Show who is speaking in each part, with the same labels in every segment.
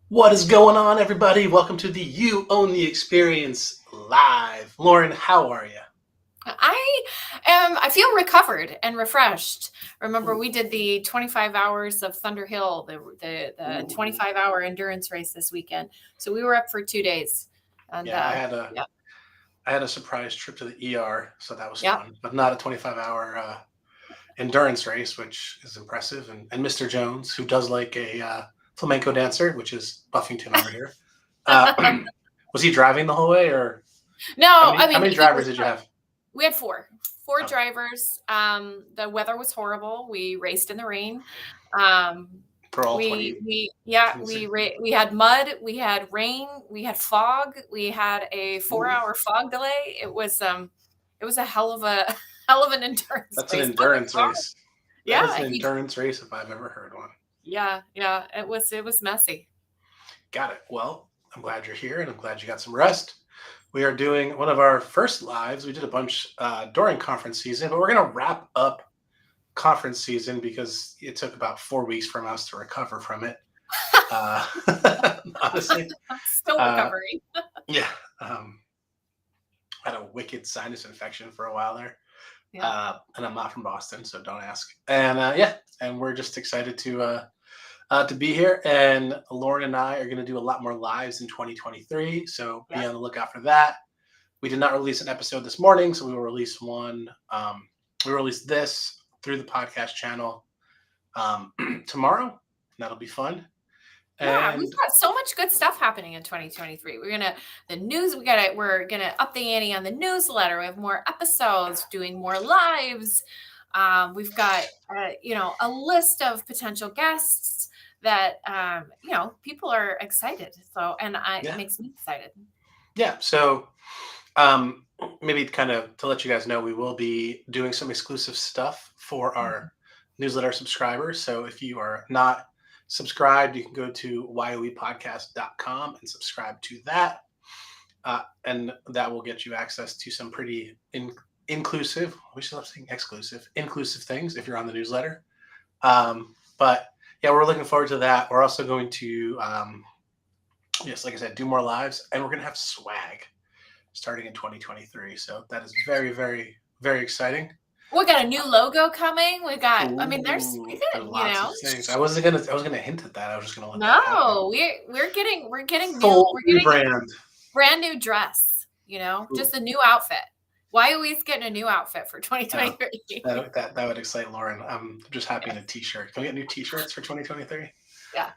Speaker 1: What is going on, everybody? Welcome to the You Own the Experience live. Lauren, how are you?
Speaker 2: I feel recovered and refreshed. Remember, we did the 25 hours of Thunder Hill, the 25-hour endurance race this weekend. So we were up for 2 days. And
Speaker 1: I had a surprise trip to the ER, so that was fun, but not a 25-hour endurance race, which is impressive. And Mr. Jones, who does like a flamenco dancer, which is Buffington over here, was he driving the whole way, or
Speaker 2: no?
Speaker 1: How many drivers did you have?
Speaker 2: We had four drivers. The weather was horrible. We raced in the rain.
Speaker 1: For all
Speaker 2: we had mud, we had rain, we had fog, we had a 4-hour fog delay. It was a hell of an endurance race.
Speaker 1: That's an endurance race.
Speaker 2: Yeah,
Speaker 1: that is an endurance race if I've ever heard one.
Speaker 2: Yeah, it was messy.
Speaker 1: Got it. Well, I'm glad you're here, and I'm glad you got some rest. We are doing one of our first lives. We did a bunch during conference season, but we're going to wrap up conference season because it took about 4 weeks from us to recover from it. Honestly.
Speaker 2: Still recovering.
Speaker 1: Yeah. I had a wicked sinus infection for a while there. Yeah. And I'm not from Boston, so don't ask. And and we're just excited to be here. And Lauren and I are going to do a lot more lives in 2023, so be on the lookout for that. We did not release an episode this morning, so we will release one. We released this through the podcast channel tomorrow, and that'll be fun.
Speaker 2: Yeah, we've got so much good stuff happening in 2023. We're gonna up the ante on the newsletter. We have more episodes, doing more lives. We've got a list of potential guests that people are excited. So it makes me excited.
Speaker 1: Yeah. So maybe kind of to let you guys know, we will be doing some exclusive stuff for our newsletter subscribers. So if you are not subscribed, you can go to yoepodcast.com and subscribe to that. And that will get you access to some pretty inclusive, we should love saying inclusive things if you're on the newsletter. But yeah, we're looking forward to that. We're also going to, like I said, do more lives, and we're going to have swag starting in 2023. So that is very, very, very exciting.
Speaker 2: We got a new logo coming. We got. There's
Speaker 1: lots of things. I was gonna hint at that. I was just gonna let
Speaker 2: that happen. We're getting
Speaker 1: full
Speaker 2: brand new dress. Just a new outfit. YOE's getting a new outfit for 2023.
Speaker 1: That would excite Lauren. I'm just happy in a t-shirt. Can we get new t-shirts for 2023?
Speaker 2: Yeah.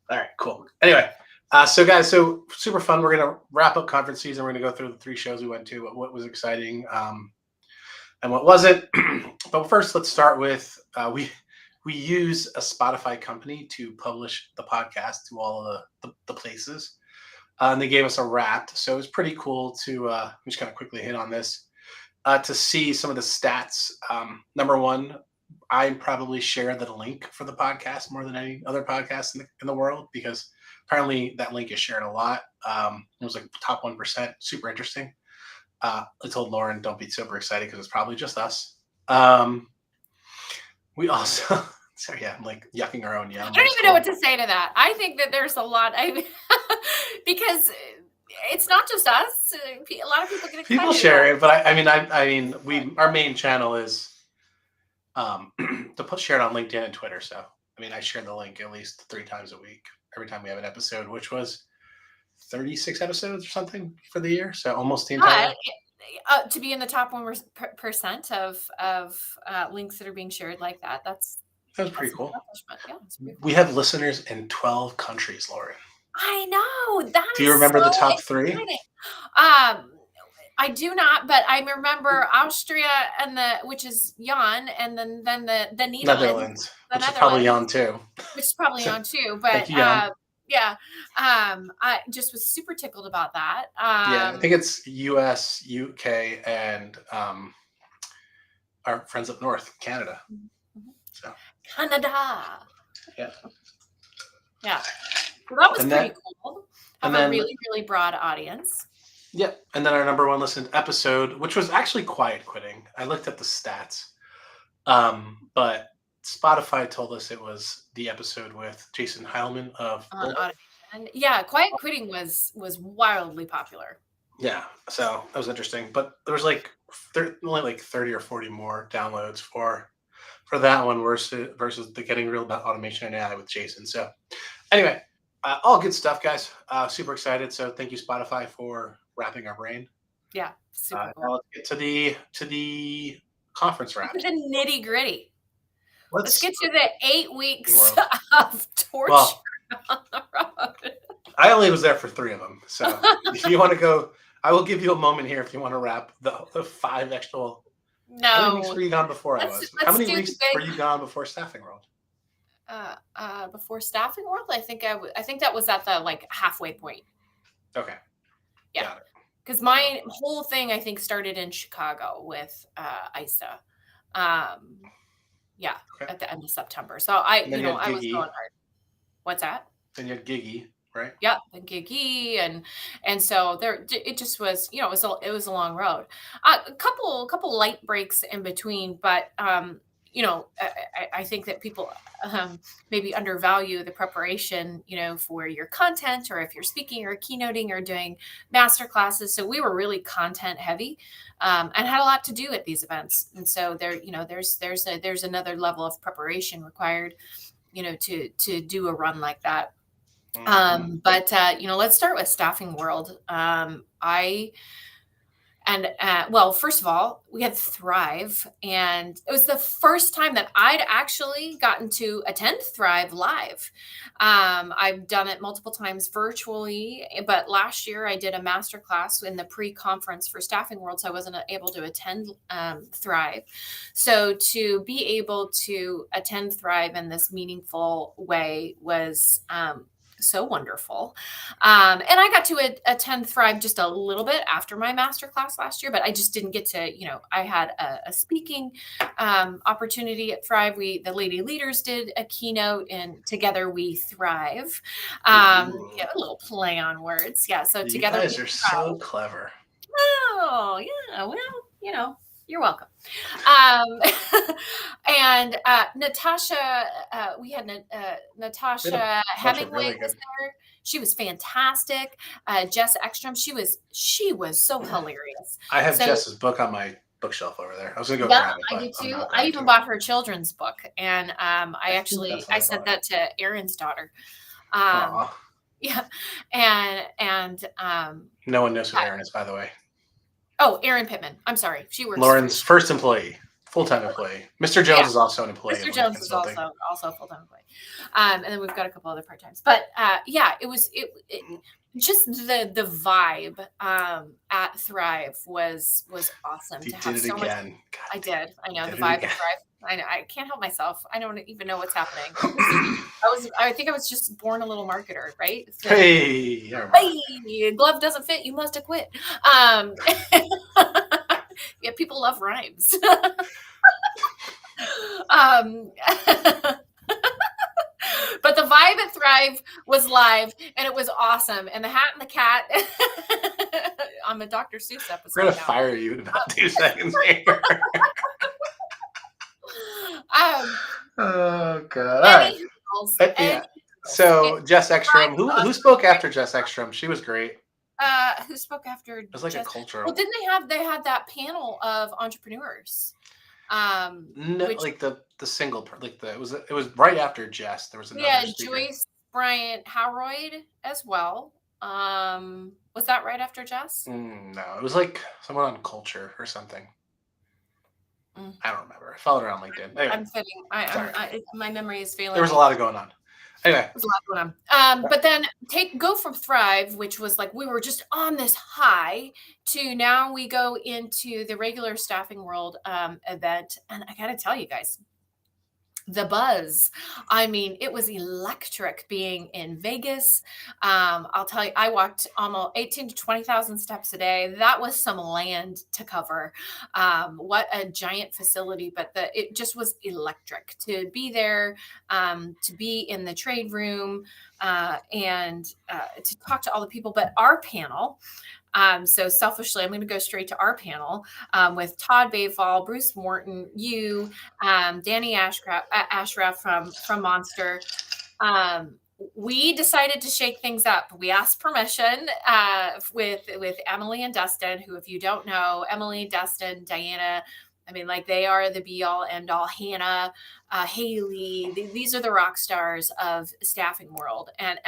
Speaker 1: All right, cool. Anyway, so guys, so super fun. We're gonna wrap up conference season. We're gonna go through the 3 shows we went to, what was exciting, and what wasn't. But first, let's start with we use a Spotify company to publish the podcast to all of the places, and they gave us a Wrapped. So it was pretty cool to just kind of quickly hit on this to see some of the stats. Number one, I probably share the link for the podcast more than any other podcast in the world, because apparently that link is shared a lot. It was like top 1%, super interesting. I told Lauren, don't be super excited because it's probably just us. We also, I'm like yucking our own yum.
Speaker 2: I don't even know what to say to that. I think that there's a lot, because it's not just us. A lot of people get excited.
Speaker 1: People share it, but our main channel is to share it on LinkedIn and Twitter. So I share the link at least 3 times a week every time we have an episode, which was 36 episodes or something for the year. So almost the entire.
Speaker 2: To be in the top 1% of links that are being shared like that, that
Speaker 1: was pretty cool.
Speaker 2: Yeah, it's pretty cool.
Speaker 1: We have listeners in 12 countries, Lauren.
Speaker 2: I know.
Speaker 1: Do you remember the top 3?
Speaker 2: I do not, but I remember Austria which is Jan, and then the Netherlands.
Speaker 1: Which is probably Jan too.
Speaker 2: Which is probably Jan too, but I just was super tickled about that.
Speaker 1: I think it's US, UK, and our friends up north, Canada.
Speaker 2: Mhm.
Speaker 1: So
Speaker 2: Canada.
Speaker 1: yeah.
Speaker 2: Yeah. So that was
Speaker 1: And
Speaker 2: pretty
Speaker 1: that,
Speaker 2: cool.
Speaker 1: and
Speaker 2: Have a
Speaker 1: then
Speaker 2: really, really broad audience.
Speaker 1: yeah, and then our number one listened episode, which was actually quiet quitting. I looked at the stats, but Spotify told us it was the episode with Jason Heilman of
Speaker 2: On automation. Yeah, quiet quitting was wildly popular.
Speaker 1: Yeah, so that was interesting. But there was like only like 30 or 40 more downloads for that one versus the Getting Real About Automation and AI with Jason. So anyway, all good stuff, guys. Super excited. So thank you, Spotify, for wrapping our brain.
Speaker 2: Yeah, super
Speaker 1: Now
Speaker 2: cool.
Speaker 1: let's get to the conference wrap.
Speaker 2: To the nitty gritty. Let's get to the 8 weeks
Speaker 1: World.
Speaker 2: of torture
Speaker 1: Well,
Speaker 2: on the road.
Speaker 1: I only was there for 3 of them. So if you want to go, I will give you a moment here if you want to wrap the 5 extra. How many weeks
Speaker 2: No.
Speaker 1: were you gone before I was? How many weeks were you gone before Staffing World?
Speaker 2: Before Staffing World, I think that was at the like halfway point.
Speaker 1: Okay.
Speaker 2: Yeah. Because my whole thing, I think, started in Chicago with ISA. Yeah,
Speaker 1: okay.
Speaker 2: At the end of September. So I was going hard. What's that?
Speaker 1: Then you had Giggy, right?
Speaker 2: Yeah, the Giggy, and so there, it just was, it was a long road. A couple light breaks in between, but I think that people maybe undervalue the preparation, for your content, or if you're speaking or keynoting or doing master classes. So we were really content heavy, and had a lot to do at these events. And so there's another level of preparation required, to do a run like that. But let's start with Staffing World. Well, first of all, we had Thrive, and it was the first time that I'd actually gotten to attend Thrive live. I've done it multiple times virtually, but last year I did a masterclass in the pre-conference for Staffing World, so I wasn't able to attend Thrive. So to be able to attend Thrive in this meaningful way was so wonderful. And I got to attend Thrive just a little bit after my masterclass last year, but I just didn't get to, I had a speaking opportunity at Thrive. The Lady Leaders did a keynote, and together we thrive. A little play on words. Yeah. So
Speaker 1: you
Speaker 2: together
Speaker 1: guys are so clever.
Speaker 2: Oh, yeah. Well, you're welcome. And Natasha, we had Natasha Hemingway was there. She was fantastic. Jess Ekstrom, she was so hilarious.
Speaker 1: I have Jess's book on my bookshelf over there. I was gonna go grab it.
Speaker 2: I did too. I even bought her children's book, and I sent that to Aaron's daughter. Yeah, and
Speaker 1: no one knows who Aaron is, by the way.
Speaker 2: Oh, Aaron Pittman. I'm sorry. She works.
Speaker 1: Lauren's first employee, full-time employee. Mr. Jones is also an employee.
Speaker 2: Mr. Jones is also a full-time employee. And then we've got a couple other part-times. But it was just the vibe at Thrive was awesome.
Speaker 1: You did it again.
Speaker 2: I did. I know the vibe at Thrive. I know. I can't help myself. I don't even know what's happening. I think I was just born a little marketer, right? So, hey, glove doesn't fit. You must have quit. Yeah, people love rhymes. But the vibe at Thrive was live, and it was awesome. And the Hat and the Cat on the Dr. Seuss episode.
Speaker 1: We're gonna fire you in about 2 seconds here. Oh god! All right. Yeah. So Jess Ekstrom, who spoke after Jess Ekstrom? She was great.
Speaker 2: Who spoke after?
Speaker 1: It was like a cultural.
Speaker 2: Well, didn't they had that panel of entrepreneurs?
Speaker 1: No, like the single, it was right after Jess. There was another speaker.
Speaker 2: Joyce Bryant Howroyd as well. Was that right after Jess?
Speaker 1: No, it was like someone on culture or something. I don't remember. I followed her on LinkedIn. Anyway,
Speaker 2: I'm fitting. My memory is failing.
Speaker 1: There was a lot going on. Anyway,
Speaker 2: there's a lot going on. But then go from Thrive, which was like we were just on this high, to now we go into the regular Staffing World event, and I got to tell you guys, the buzz. I mean, it was electric being in Vegas. I'll tell you, I walked almost 18 to 20,000 steps a day. That was some land to cover. What a giant facility, but it just was electric to be there, to be in the trade room, and to talk to all the people. But our panel, so selfishly, I'm going to go straight to our panel, with Todd Bayfall, Bruce Morton, you, Danny Ashraf from Monster. We decided to shake things up. We asked permission with Emily and Dustin, who, if you don't know, Emily, Dustin, Diana, I mean, like, they are the be all end all. Hannah, Haley, these are the rock stars of staffing world, and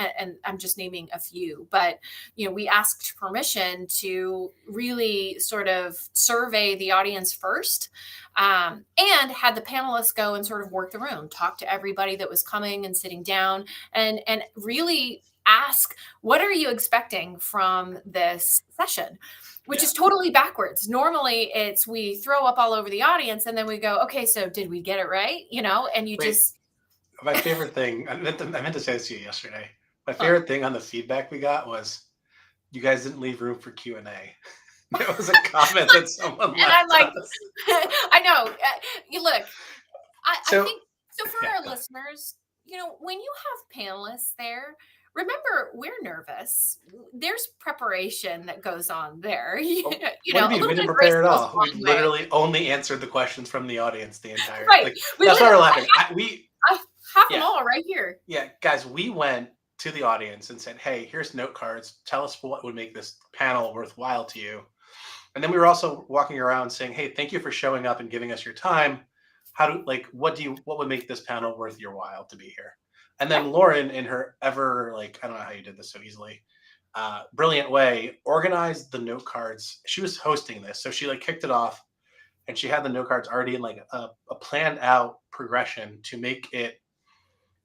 Speaker 2: I'm just naming a few. But we asked permission to really sort of survey the audience first, and had the panelists go and sort of work the room, talk to everybody that was coming and sitting down, and really ask, what are you expecting from this session? Which is totally backwards. Normally it's, we throw up all over the audience and then we go, okay, so did we get it right? And you just.
Speaker 1: My favorite thing, I meant to say this to you yesterday. My favorite thing on the feedback we got was, you guys didn't leave room for Q&A. There was a comment that someone
Speaker 2: and I'm like,
Speaker 1: us.
Speaker 2: I know. You look, I think, so for our listeners, when you have panelists there, remember, we're nervous. There's preparation that goes on there.
Speaker 1: We didn't prepare at all. We literally only answered the questions from the audience the entire.
Speaker 2: Right.
Speaker 1: That's why we're laughing.
Speaker 2: I have them all right here.
Speaker 1: Yeah, guys, we went to the audience and said, "Hey, here's note cards. Tell us what would make this panel worthwhile to you." And then we were also walking around saying, "Hey, thank you for showing up and giving us your time. What would make this panel worth your while to be here?" And then Lauren, in her ever, I don't know how you did this so easily, brilliant way, organized the note cards. She was hosting this, so she kicked it off, and she had the note cards already in a planned out progression to make it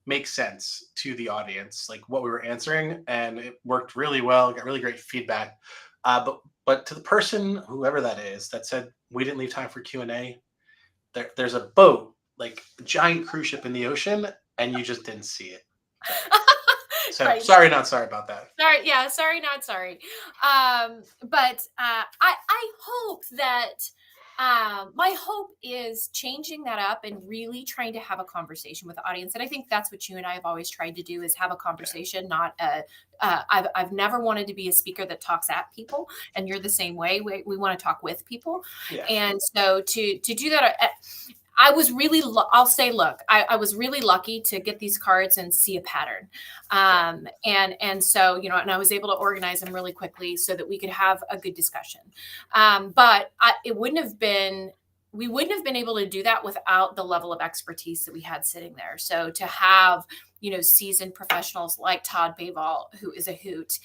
Speaker 1: make sense to the audience, what we were answering, and it worked really well. Got really great feedback. But to the person, whoever that is, that said we didn't leave time for Q&A, there's a boat, a giant cruise ship in the ocean, and you just didn't see it. So right. Sorry, not sorry about that.
Speaker 2: Sorry, yeah, sorry, not sorry. But I hope that my hope is changing that up and really trying to have a conversation with the audience. And I think that's what you and I have always tried to do, is have a conversation, not I've never wanted to be a speaker that talks at people, and you're the same way. We want to talk with people. Yeah. And so to do that, I was really, I'll say, look, I was really lucky to get these cards and see a pattern. And so, and I was able to organize them really quickly so that we could have a good discussion. But we wouldn't have been able to do that without the level of expertise that we had sitting there. So to have, seasoned professionals like Todd Bayfall, who is a hoot,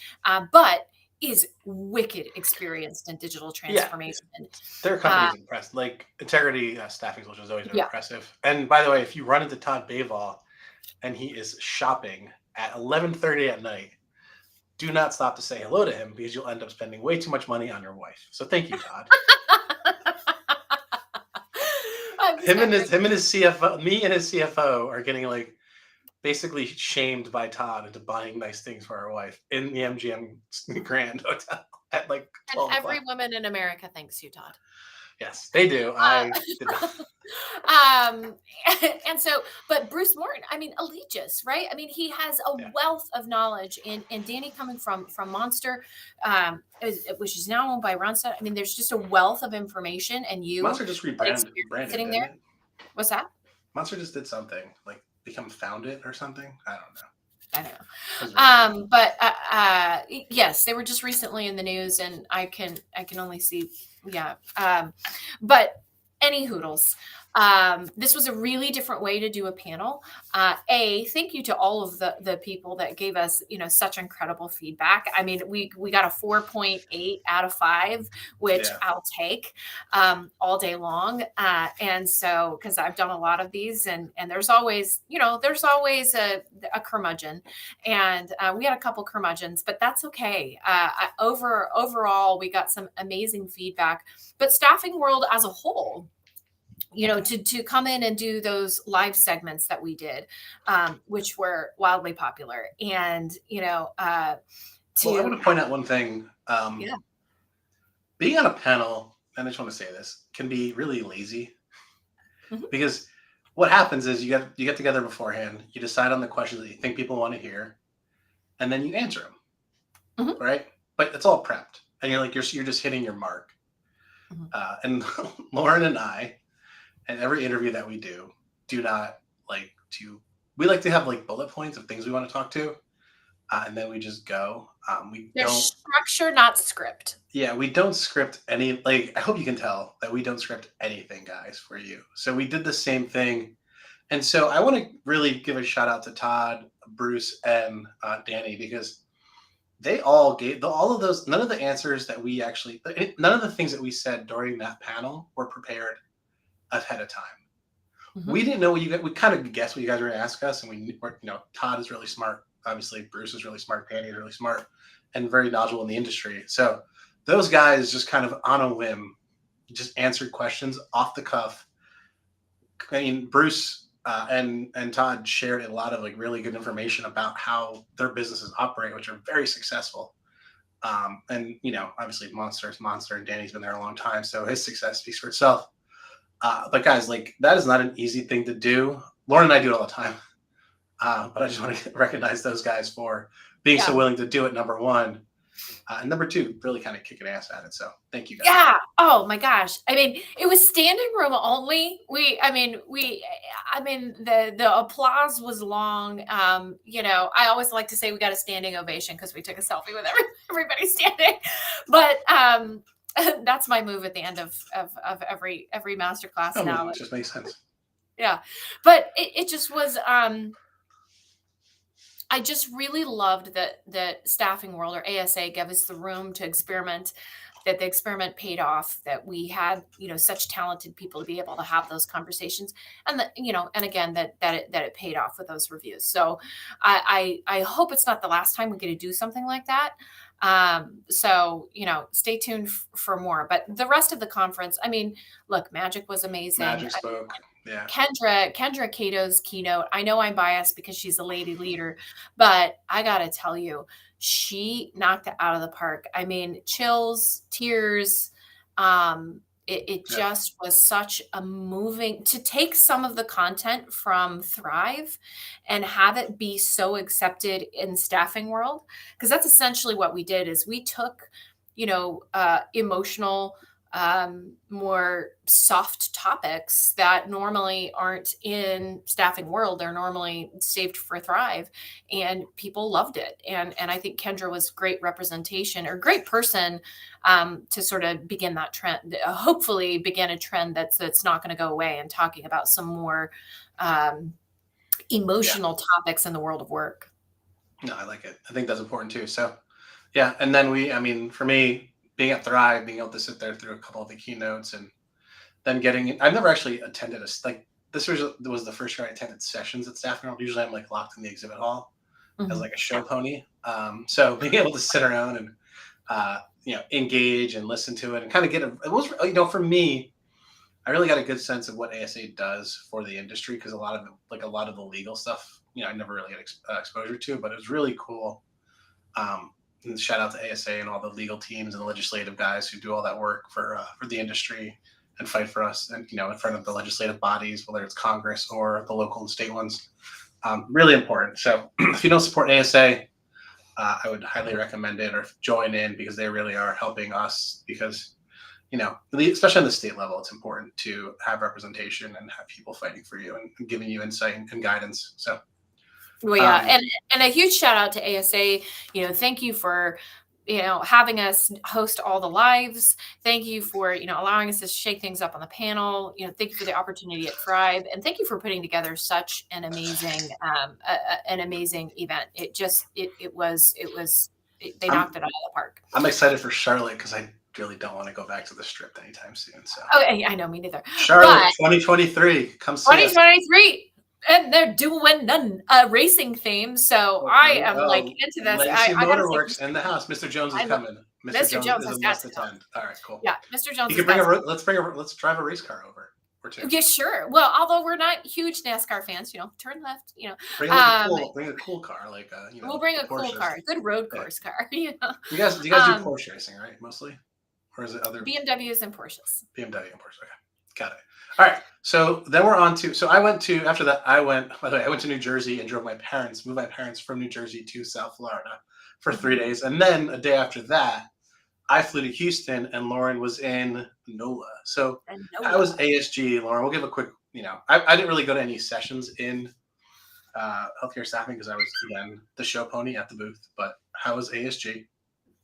Speaker 2: but is wicked experienced in digital transformation.
Speaker 1: Yeah. Their company's impressed. Integrity Staffing Solutions has always been impressive. And by the way, if you run into Todd Bayfall and he is shopping at 11:30 at night, do not stop to say hello to him, because you'll end up spending way too much money on your wife. So thank you, Todd. him and his CFO, me and his CFO are getting basically shamed by Todd into buying nice things for our wife in the MGM Grand Hotel at 12
Speaker 2: And every woman in America thanks you, Todd.
Speaker 1: Yes, they do. I did
Speaker 2: not. And so, but Bruce Morton, Allegis, right? He has a wealth of knowledge, and Danny, coming from Monster, which is now owned by Randstad. There's just a wealth of information, and
Speaker 1: Monster just rebranded
Speaker 2: sitting there. What's that?
Speaker 1: Monster just did something become founded or something. I don't
Speaker 2: know. But yes, they were just recently in the news, and I can only see, but any hoodles. This was a really different way to do a panel. Thank you to all of the people that gave us, such incredible feedback. We got a 4.8 out of 5, which I'll take all day long. And so, because I've done a lot of these, and there's always a curmudgeon, and we had a couple curmudgeons, but that's okay. Overall, we got some amazing feedback. But staffing world as a whole, to come in and do those live segments that we did, which were wildly popular. And,
Speaker 1: well, I want to point out one thing.
Speaker 2: Yeah.
Speaker 1: Being on a panel, and I just want to say this, can be really lazy.
Speaker 2: Mhm.
Speaker 1: Because what happens is you get together beforehand, you decide on the questions that you think people want to hear, and then you answer them,
Speaker 2: Mhm.
Speaker 1: right? But it's all prepped, and you're just hitting your mark.
Speaker 2: Mhm.
Speaker 1: And Lauren and I, and every interview that we do not like to. We like to have like bullet points of things we want to talk to, and then we just go. We
Speaker 2: There's
Speaker 1: don't.
Speaker 2: structure, not script.
Speaker 1: Yeah, we don't script any. Like, I hope you can tell that we don't script anything, guys, for you. So we did the same thing. And so I want to really give a shout out to Todd, Bruce, and Danny, because they all gave all of those. None of the answers that we actually, none of the things that we said during that panel were prepared ahead of time.
Speaker 2: Mhm.
Speaker 1: We didn't know what you guys. We kind of guessed what you guys were going to ask us, and we were, Todd is really smart. Obviously, Bruce is really smart. Danny is really smart, and very knowledgeable in the industry. So those guys just kind of on a whim, just answered questions off the cuff. I mean, Bruce and Todd shared a lot of like really good information about how their businesses operate, which are very successful. And obviously, Monster, and Danny's been there a long time, so his success speaks for itself. But guys, like, that is not an easy thing to do. Lauren and I do it all the time, but I just want to recognize those guys for being so willing to do it. Number one. And number two, really kind of kicking ass at it. So thank you guys.
Speaker 2: Yeah. Oh my gosh. I mean, it was standing room only. The applause was long. I always like to say we got a standing ovation because we took a selfie with everybody standing. But that's my move at the end of every masterclass now.
Speaker 1: It just makes sense.
Speaker 2: Yeah. But it just was I just really loved that Staffing World, or ASA, gave us the room to experiment, that the experiment paid off, that we had, such talented people to be able to have those conversations, and and again, that it paid off with those reviews. So I hope it's not the last time we get to do something like that. So, stay tuned for more. But the rest of the conference, I mean, look, Magic was amazing.
Speaker 1: Magic spoke. Yeah.
Speaker 2: Kendra Cato's keynote. I know I'm biased because she's a lady leader, but I got to tell you, she knocked it out of the park. I mean, chills, tears. It just was such a moving, to take some of the content from Thrive and have it be so accepted in Staffing World. Because that's essentially what we did, is we took, emotional, more soft topics that normally aren't in Staffing World. They're normally saved for Thrive, and people loved it. And I think Kendra was great representation, or great person, to sort of begin that trend, hopefully begin a trend that's not going to go away, and talking about some more emotional topics in the world of work.
Speaker 1: No, I like it. I think that's important too. So yeah. And then for me, being at Thrive, being able to sit there through a couple of the keynotes, and then I've never actually attended this was the first year I attended sessions at Staffing World. Usually I'm like locked in the exhibit hall as like a show pony. So being able to sit around and, engage and listen to it and kind of it was, for me, I really got a good sense of what ASA does for the industry, because a lot of the legal stuff, I never really had exposure to, but it was really cool. And shout out to ASA and all the legal teams and the legislative guys who do all that work for the industry and fight for us, and in front of the legislative bodies, whether it's Congress or the local and state ones. Really important. So if you don't support ASA, I would highly recommend it, or join in, because they really are helping us. Because especially on the state level, it's important to have representation and have people fighting for you and giving you insight and guidance. So.
Speaker 2: Well, yeah, and a huge shout out to ASA. Thank you for having us host all the lives. Thank you for allowing us to shake things up on the panel. Thank you for the opportunity at Thrive, and thank you for putting together such an amazing event. They knocked it out of the park.
Speaker 1: I'm excited for Charlotte, because I really don't want to go back to the Strip anytime soon. So.
Speaker 2: Oh, I know, me neither.
Speaker 1: Charlotte, 2023, come see
Speaker 2: 2023. And they're doing a racing theme, so I am into this.
Speaker 1: Legacy Motorworks in the house. Mr. Jones is coming.
Speaker 2: Mr. Jones
Speaker 1: is
Speaker 2: has
Speaker 1: a
Speaker 2: got
Speaker 1: must
Speaker 2: to
Speaker 1: attend. All right, cool.
Speaker 2: Yeah, Mr. Jones.
Speaker 1: You can let's drive a race car over. or two?
Speaker 2: Yeah, sure. Well, although we're not huge NASCAR fans, turn left,
Speaker 1: Bring like bring a cool car, like
Speaker 2: we'll bring a cool
Speaker 1: Porsches.
Speaker 2: car, a good road course car.
Speaker 1: Do you guys do Porsche racing, right? Mostly, or is it other
Speaker 2: BMWs and Porsches?
Speaker 1: BMW and Porsche. Okay, got it. All right. So then we're on to. So I went to after that. By the way, I went to New Jersey and moved my parents from New Jersey to South Florida for 3 days, and then a day after that, I flew to Houston, and Lauren was in NOLA. So I was ASG. Lauren, we'll give a quick. I didn't really go to any sessions in healthcare staffing because I was again the show pony at the booth. But how was ASG?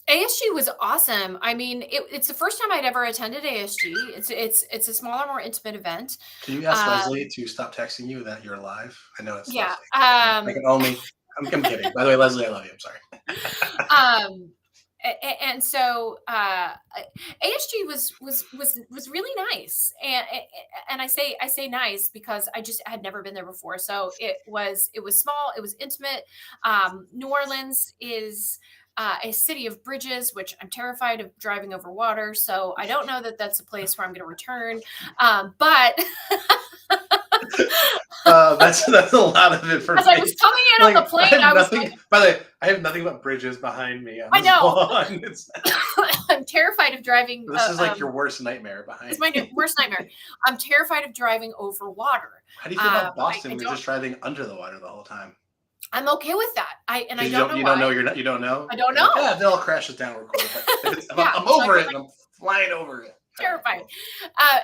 Speaker 2: ASG was awesome. I mean, it's the first time I'd ever attended ASG. It's a smaller, more intimate event.
Speaker 1: Can you ask Leslie to stop texting you that you're live? I know it's
Speaker 2: yeah.
Speaker 1: Leslie. I can only. I'm kidding. By the way, Leslie, I love you. I'm sorry.
Speaker 2: And so ASG was really nice, and I say nice because I just had never been there before. So it was small, it was intimate. New Orleans is a city of bridges, which I'm terrified of driving over water. So I don't know that that's a place where I'm going to return. But
Speaker 1: that's a lot of information.
Speaker 2: As I was coming in on the plane, I was
Speaker 1: by the way, I have nothing but bridges behind me.
Speaker 2: I know. I'm terrified of driving.
Speaker 1: This is like your worst nightmare behind.
Speaker 2: It's my worst nightmare. I'm terrified of driving over water.
Speaker 1: How do you feel about Boston? We're just driving under the water the whole time.
Speaker 2: I'm okay with that. I don't know.
Speaker 1: You don't know. You don't know.
Speaker 2: I don't know.
Speaker 1: Yeah, it all crashes down real quick. I'm over it. I'm flying over it.
Speaker 2: Terrified.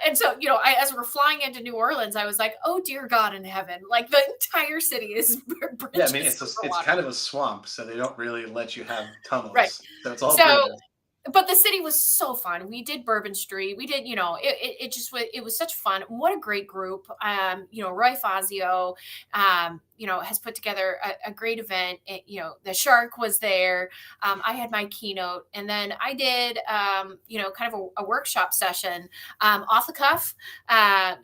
Speaker 2: And so, as we're flying into New Orleans, I was like, oh, dear God in heaven. Like the entire city is bridges.
Speaker 1: Yeah, I mean, it's kind of a swamp, so they don't really let you have tunnels.
Speaker 2: Right.
Speaker 1: So it's all bridges.
Speaker 2: But the city was so fun. We did Bourbon Street. We did, it was such fun. What a great group. Roy Fazio, has put together a great event. The Shark was there. I had my keynote, and then I did, kind of a workshop session off the cuff. I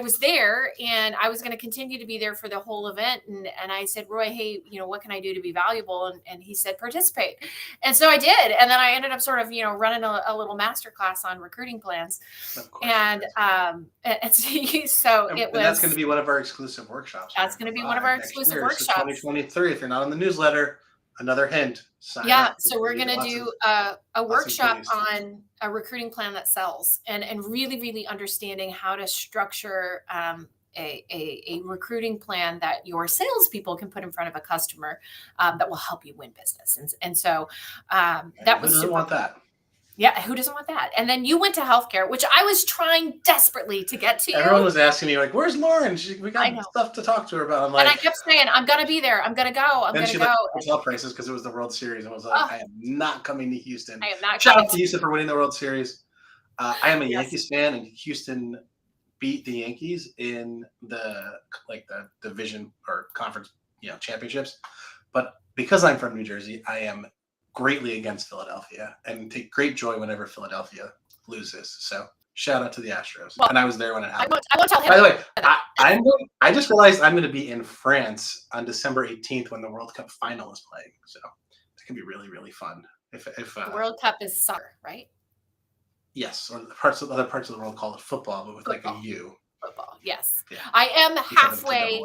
Speaker 2: was there, and I was going to continue to be there for the whole event. And I said, Roy, hey, what can I do to be valuable? And he said, participate. And so I did. And then I ended up sort of, running a little masterclass on recruiting plans. And so it was.
Speaker 1: That's going to be one of our exclusive workshops.
Speaker 2: That's going to be one of our exclusive workshops.
Speaker 1: 2023. If you're not on the newsletter, another hint.
Speaker 2: So we're going to do a workshop on a recruiting plan that sells, and really, really understanding how to structure a recruiting plan that your salespeople can put in front of a customer that will help you win business. And so that was.
Speaker 1: Who doesn't want that?
Speaker 2: Yeah, who doesn't want that? And then you went to healthcare, which I was trying desperately to get to.
Speaker 1: Everyone was asking me, like, where's Lauren? We got stuff to talk to her about.
Speaker 2: And I kept saying, I'm going to be there. I'm going to go.
Speaker 1: Then she looked at hotel prices because it was the World Series. And was like, I am not coming to Houston.
Speaker 2: I am not
Speaker 1: Shout out to Houston for winning the World Series. I am a Yankees fan, and Houston beat the Yankees in the division or conference, championships. But because I'm from New Jersey, I am greatly against Philadelphia and take great joy whenever Philadelphia loses. So shout out to the Astros. And I was there when it happened.
Speaker 2: I won't tell him.
Speaker 1: By the way, I just realized I'm going to be in France on December 18th when the World Cup final is playing. So it can be really, really fun. If
Speaker 2: the World Cup is soccer, right?
Speaker 1: Yes, or other parts of the world call it football, but with football. Like a U.
Speaker 2: Football, yes.
Speaker 1: Yeah.
Speaker 2: I am halfway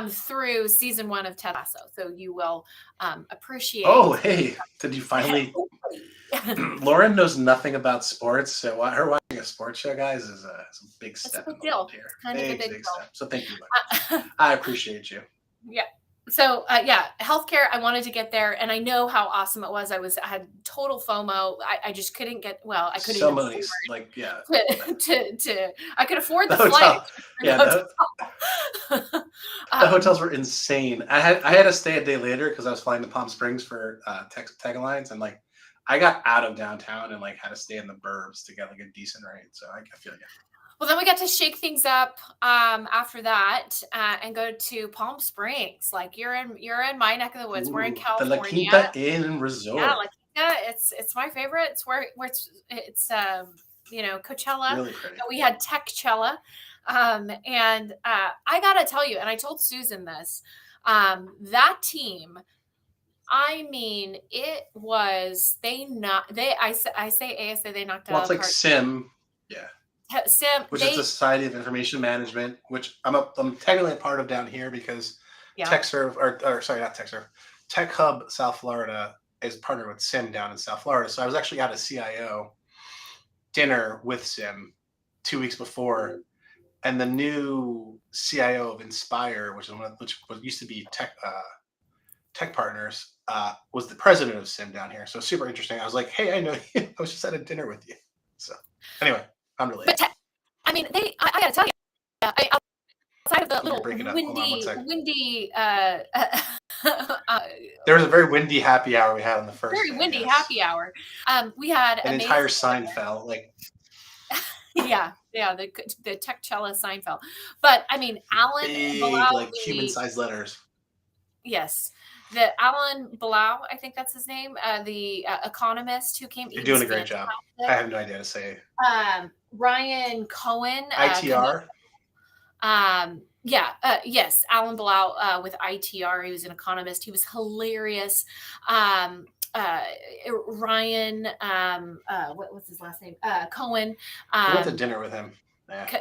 Speaker 2: through season 1 of Ted Lasso, so you will appreciate.
Speaker 1: Oh, hey! Did you finally? Lauren knows nothing about sports, so her watching a sports show, guys, is a big step in the world here.
Speaker 2: Kind of a big deal.
Speaker 1: Step. So thank you. I appreciate you.
Speaker 2: Yeah. So healthcare, I wanted to get there, and I know how awesome it was. I had total FOMO. I just couldn't get, I couldn't
Speaker 1: so many,
Speaker 2: I could afford the flight.
Speaker 1: Yeah. The hotels were insane. I had to stay a day later because I was flying to Palm Springs for Tag Alliance, and I got out of downtown and had to stay in the burbs to get a decent rate. So I feel you.
Speaker 2: Well, then we got to shake things up after that and go to Palm Springs. You're in my neck of the woods. We're in California.
Speaker 1: The La Quinta Inn and Resort.
Speaker 2: Yeah, La Quinta. It's my favorite. It's where it's Coachella.
Speaker 1: Really pretty.
Speaker 2: We had Techchella, and I gotta tell you, and I told Susan this, that team. I mean, it was I say ASA, they knocked it out of the park.
Speaker 1: It's like Sim, yeah.
Speaker 2: Sim,
Speaker 1: which is the Society of Information Management, which I'm technically a part of down here because
Speaker 2: yeah.
Speaker 1: TechServe, or sorry, not TechServe, Tech Hub South Florida is partnered with SIM down in South Florida. So I was actually at a CIO dinner with SIM 2 weeks before, and the new CIO of Inspire, which used to be Tech Partners, was the president of SIM down here. So super interesting. I was like, hey, I know you. I was just at a dinner with you. So anyway, unrelated.
Speaker 2: But I mean, I gotta tell you, outside of the little windy,
Speaker 1: there was a very windy happy hour we had on the first
Speaker 2: very
Speaker 1: day,
Speaker 2: windy
Speaker 1: yes.
Speaker 2: happy hour. We had
Speaker 1: an entire sign fell, like
Speaker 2: yeah, the Techcella sign fell. But I mean, Alan
Speaker 1: big,
Speaker 2: Balau,
Speaker 1: like human-sized letters.
Speaker 2: Yes, the Alan Balau, I think that's his name, the economist who came.
Speaker 1: You're doing a great job. I have no idea to say.
Speaker 2: Ryan Cohen.
Speaker 1: ITR.
Speaker 2: Yes, Alan Balau with ITR. He was an economist. He was hilarious. Ryan, what was his last name? Cohen.
Speaker 1: We went to dinner with him.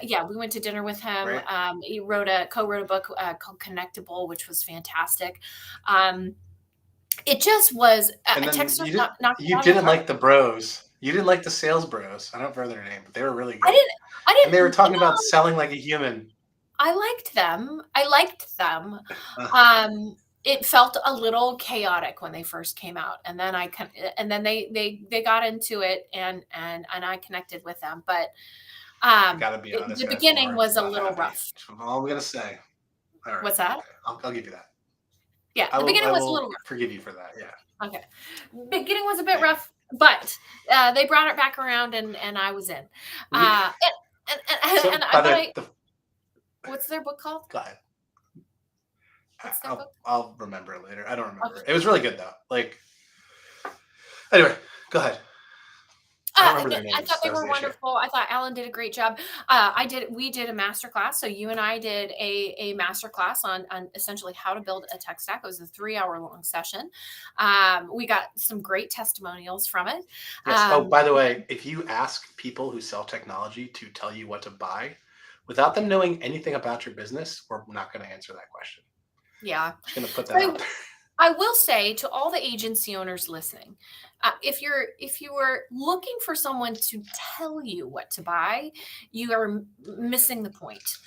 Speaker 2: Yeah, we went to dinner with him.
Speaker 1: Right.
Speaker 2: He co-wrote a book called Connectable, which was fantastic. It just was
Speaker 1: and then you didn't like the bros. You didn't like the sales bros. I don't remember their name, but they were really good.
Speaker 2: I didn't.
Speaker 1: And they were talking about selling like a human.
Speaker 2: I liked them. It felt a little chaotic when they first came out, and then they got into it, and I connected with them. But
Speaker 1: gotta be honest,
Speaker 2: the beginning was a little rough.
Speaker 1: That's all I'm gonna say. All right.
Speaker 2: What's that?
Speaker 1: Okay. I'll give you that.
Speaker 2: Yeah, the beginning was a little rough.
Speaker 1: Forgive you for that. Yeah.
Speaker 2: Okay. Beginning was a bit rough, but they brought it back around, and I was in. What's their book called?
Speaker 1: Go ahead. I'll remember it later. I don't remember. Okay. It was really good though. Like, anyway, go ahead.
Speaker 2: I thought they were wonderful. I thought Alan did a great job. We did a masterclass. So you and I did a masterclass on essentially how to build a tech stack. It was a 3-hour long session. We got some great testimonials from it.
Speaker 1: Yes. By the way, if you ask people who sell technology to tell you what to buy, without them knowing anything about your business, we're not going to answer that question.
Speaker 2: Yeah.
Speaker 1: I'm just going to put that out there.
Speaker 2: I will say to all the agency owners listening, if you are looking for someone to tell you what to buy, you are missing the point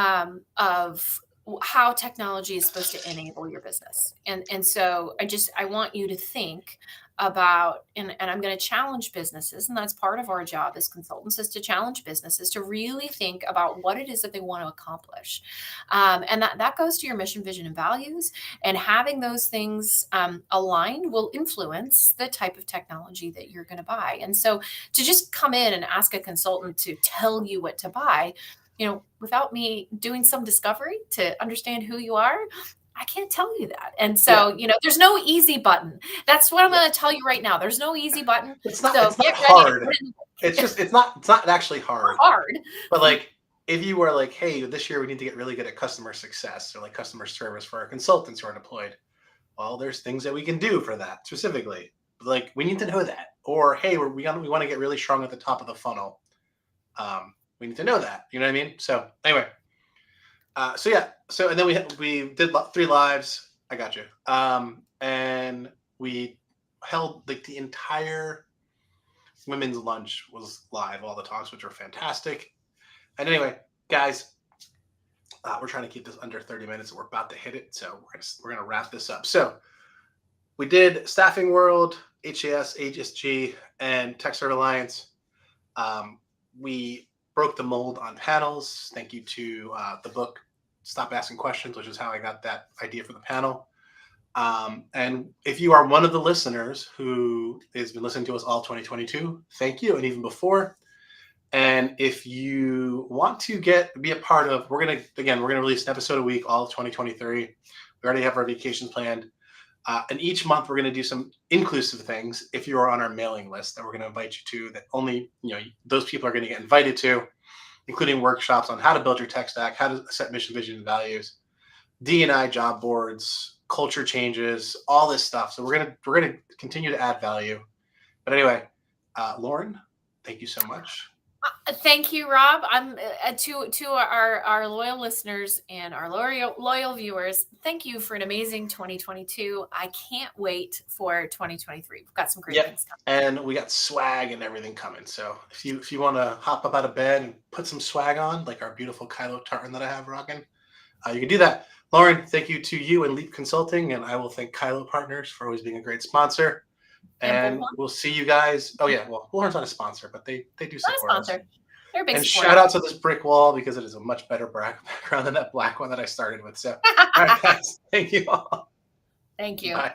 Speaker 2: of how technology is supposed to enable your business. And so I want you to think about, and I'm going to challenge businesses, and that's part of our job as consultants, is to challenge businesses to really think about what it is that they want to accomplish. And that goes to your mission, vision, and values. And having those things aligned will influence the type of technology that you're going to buy. And so to just come in and ask a consultant to tell you what to buy, without me doing some discovery to understand who you are, I can't tell you that. And so, there's no easy button. That's what I'm going to tell you right now. There's no easy button.
Speaker 1: It's not hard. It's not actually hard. But like, if you were like, hey, this year we need to get really good at customer success or like customer service for our consultants who are deployed. Well, there's things that we can do for that specifically. Like, we need to know that. Or, hey, we want to get really strong at the top of the funnel. We need to know that. You know what I mean? So anyway. And then we did 3 lives. I got you. And we held like the entire women's lunch was live, all the talks, which were fantastic. And anyway, guys, we're trying to keep this under 30 minutes. We're about to hit it, so we're gonna wrap this up. So we did Staffing World, HAS, HSG, and TechServe Alliance. We broke the mold on panels. Thank you to the book Stop Asking Questions, which is how I got that idea for the panel. And if you are one of the listeners who has been listening to us all 2022, thank you, and even before. And if you want to be a part of, we're gonna release an episode a week all of 2023. We already have our vacations planned. And each month we're going to do some inclusive things if you are on our mailing list that we're going to invite you to, that only those people are going to get invited to, including workshops on how to build your tech stack, how to set mission, vision, and values, D&I job boards, culture changes, all this stuff. So we're gonna continue to add value. But anyway, Lauren, thank you so much.
Speaker 2: Thank you, Rob. I'm to our loyal listeners and our loyal viewers. Thank you for an amazing 2022. I can't wait for 2023. We've got some great
Speaker 1: Yep.
Speaker 2: things coming.
Speaker 1: And we got swag and everything coming. So if you want to hop up out of bed and put some swag on, like our beautiful Kylo tartan that I have rocking, you can do that. Lauren, thank you to you and Leap Consulting, and I will thank Kylo Partners for always being a great sponsor.
Speaker 2: And
Speaker 1: And
Speaker 2: Bullhorn,
Speaker 1: we'll see you guys. Oh yeah, well, Bullhorn's not a sponsor, but they do
Speaker 2: not a
Speaker 1: support us.
Speaker 2: sponsor. They're a big
Speaker 1: And
Speaker 2: supporter.
Speaker 1: shout out to this brick wall because it is a much better background than that black one that I started with. So, all right, guys, thank you all.
Speaker 2: Thank you.
Speaker 1: Bye.